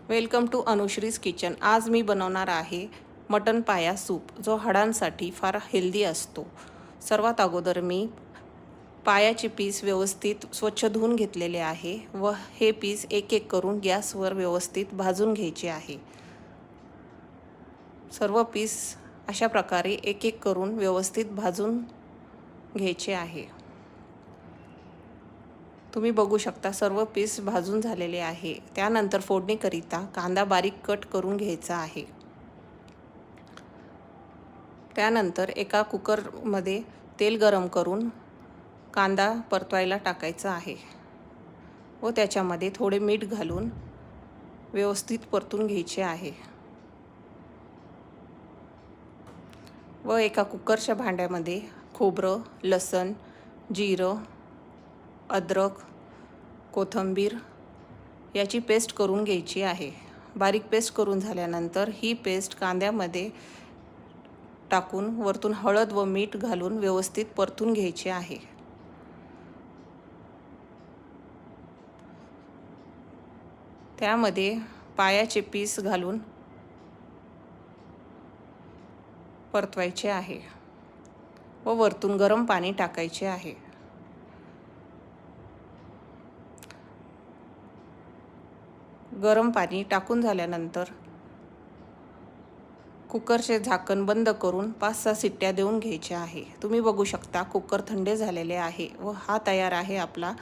Welcome to अनुश्रीज kitchen. आज मी बनवणार आहे मटन पाया सूप, जो हाडांसाठी फार हेल्दी असतो। सर्वात अगोदर मी पायाचे पीस व्यवस्थित स्वच्छ धुवून घेतलेले आहे व हे पीस एक एक करून गॅसवर व्यवस्थित भाजून घ्यायचे आहे। सर्व पीस अशा प्रकारे एक एक करून व्यवस्थित भाजून घ्यायचे आहे। तुम्ही बघू शकता सर्व पीस भाजून झालेले आहे। त्यानंतर फोडणीकरिता कांदा बारीक कट करून घ्यायचा आहे। त्यानंतर एका कुकरमध्ये तेल गरम करून कांदा परतवायला टाकायचा आहे व त्याच्यामध्ये थोडे मीठ घालून व्यवस्थित परतून घ्यायचे आहे। व एका कुकरच्या भांड्यामध्ये खोबरं, लसण, जिरं, अद्रक, कोथिंबीर याची पेस्ट करून घ्यायची आहे। बारीक पेस्ट करून झाल्यानंतर ही पेस्ट कांद्यामध्ये टाकून वरतून हळद व मीठ घालून व्यवस्थित परतून घ्यायचे आहे। त्यामध्ये पायाचे पीस घालून परतवायचे आहे व वरतून गरम पाणी टाकायचे आहे। गरम पाणी टाकून झाल्यानंतर कुकरचे झाकण बंद करून 5-6 शिट्ट्या देऊन घ्यायच्या आहे। तुम्ही बघू शकता कुकर थंड झालेले आहे व हा तयार आहे आपला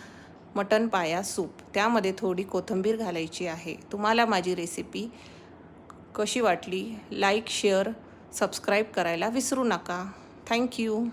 मटन पाया सूप। त्यामध्ये थोडी कोथिंबीर घालायची आहे। तुम्हाला माझी रेसिपी कशी वाटली? लाईक, शेअर, सबस्क्राईब करायला विसरू नका। थँक्यू।